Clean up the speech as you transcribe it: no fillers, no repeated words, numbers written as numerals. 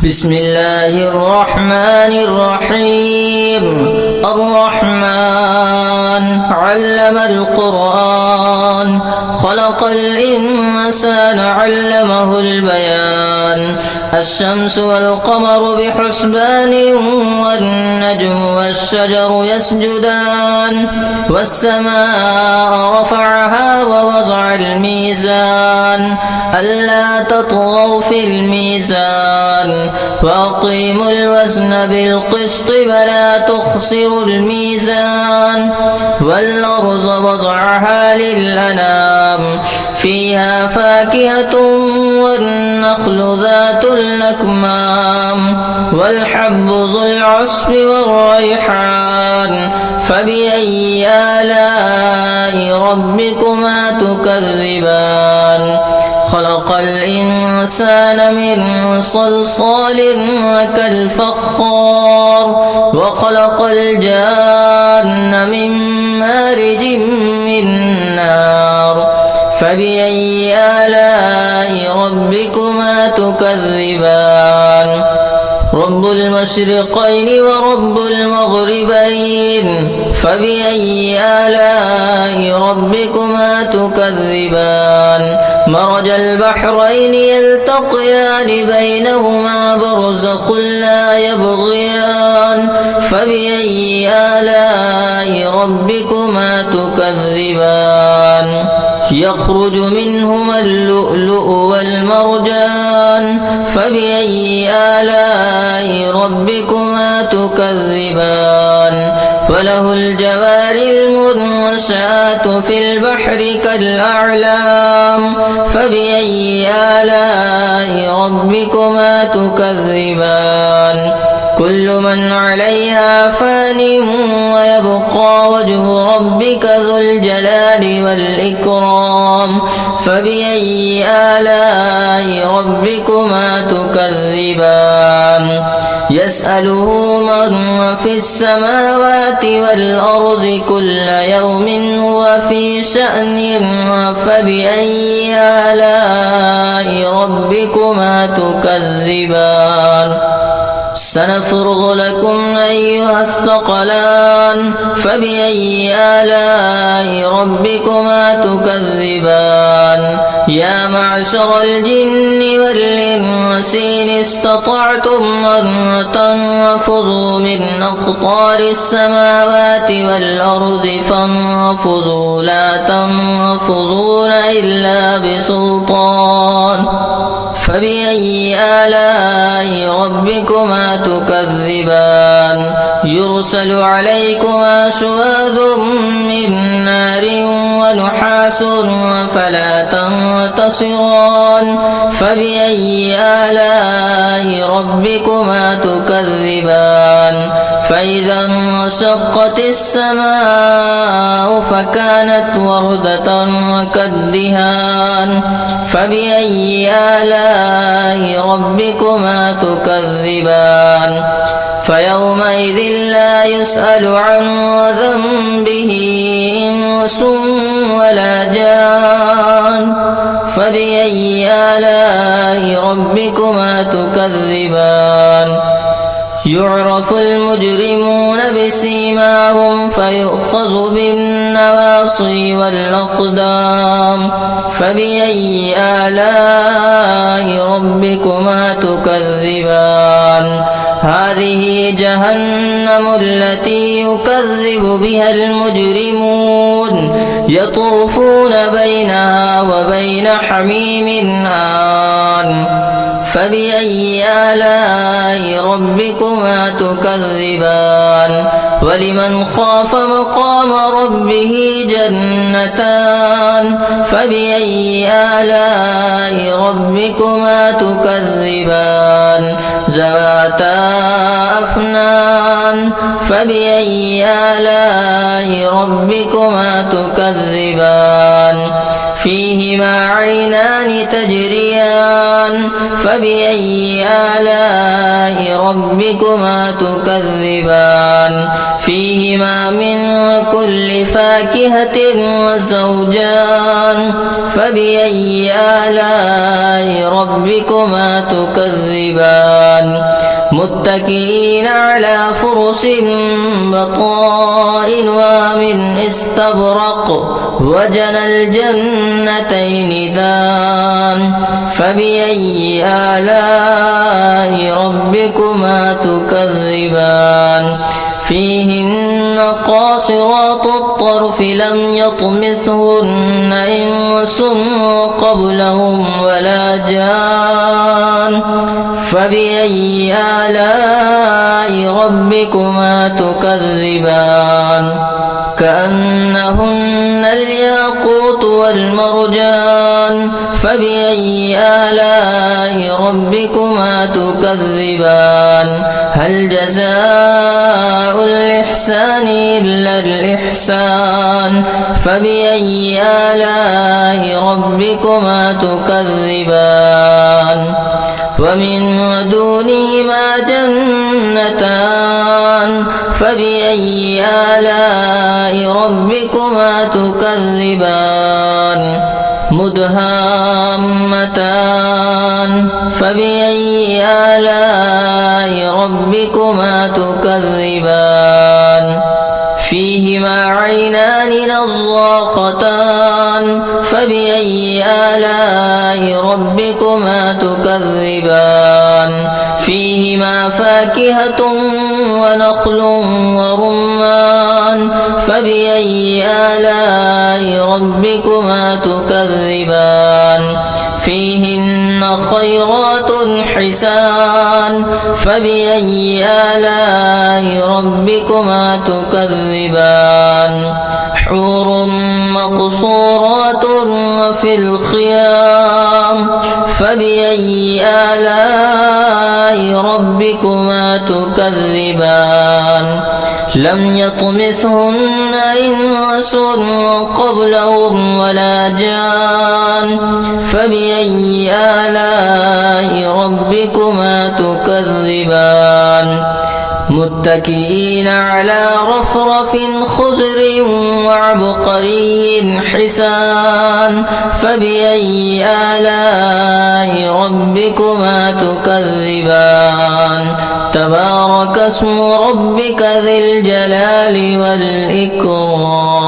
بسم الله الرحمن الرحيم الرحمن علم القرآن خلق الإنسان علمه البيان الشمس والقمر بحسبان والنجم والشجر يسجدان والسماء رفعها ووضع الميزان ألا تطغوا في الميزان وأقيموا الوزن بالقسط ولا تخسروا الميزان والأرض وضعها للأنام فيها فاكهة والنخل ذات الأكمام والحب ذو العصف والريحان فبأي آلاء ربكما تكذبان خلق الإنسان من صلصال كالفخار وخلق الجان من مارج من نار فبأي آلاء ربكما تكذبان رب المشرقين ورب المغربين فبأي آلاء ربكما تكذبان مرج البحرين يلتقيان بينهما برزخ لا يبغيان فبأي آلاء ربكما تكذبان يخرج منهما اللؤلؤ والمرجان فبأي آلاء ربكما تكذبان وله الجوار المنشآت في البحر كالأعلام فبأي آلاء ربكما تكذبان كل من عليها فان ويبقى وجه ربك ذو الجلال والإكرام فبأي آلاء ربكما تكذبان يسأله من في السماوات والأرض كل يوم هو في شأن فبأي آلاء ربكما تكذبان سنفرغ لكم أيها الثقلان فبأي آلاء ربكما تكذبان يا معشر الجن والإنس إن استطعتم أن تنفذوا من أقطار السماوات والأرض فانفذوا لا تنفذون إلا بسلطان فبأي آلاء ربكما تكذبان يرسل عليكما شواذ من نار ونحاس فلا تنتصران فبأي آلاء ربكما تكذبان فإذا انشقت السماء فكانت وردة كالدهان فبأي آلاء ربكما تكذبان فيومئذ لا يسأل عن ذنبه إنس ولا جان فبأي آلاء ربكما تكذبان يعرف المجرمون بسيماهم فيؤخذ بالنواصي والأقدام فبأي آلاء ربكما تكذبان هذه جهنم التي يكذب بها المجرمون يطوفون بينها وبين حميم آن فبأي آلاء ربكما تكذبان ولمن خاف مقام ربه جنتان فبأي آلاء ربكما تكذبان ذواتا أفنان فبأي آلاء ربكما تكذبان فيهما عينان تجريان فبأي آلاء ربكما تكذبان فيهما من كل فاكهة وزوجان فبأي آلاء ربكما تكذبان متكئين على فرش بطائنها من استبرق وجنى الجنتين دان فبأي آلاء ربكما تكذبان فيهن قاصرات الطرف لم يطمثهن إنس قبلهم ولا جان فبأي آلاء ربكما تكذبان كأنهن الياقوت والمرجان فبأي آلاء ربكما تكذبان هل جزاء الإحسان إلا الإحسان فبأي آلاء ربكما تكذبان ومن دونهما جنتان فبأي آلاء ربكما تكذبان مدهامتان فبأي آلاء ربكما تكذبان فيهما عينان نضاختان فبأي آلاء ربكما تكذبان فيهما فاكهة ونخل ورمان فبأي آلاء ربكما تكذبان فيهن خيرات حسان فبأي آلاء ربكما تكذبان حور مقصورات في الخيام فبأي آلاء ربكما تكذبان لم يطمثهن إنس قبلهم ولا جان فبأي آلاء ربكما تكذبان متكئين على رفرف خضر وعبقري حسان فبأي آلاء ربكما تكذبان تبارك اسم ربك ذي الجلال والإكرام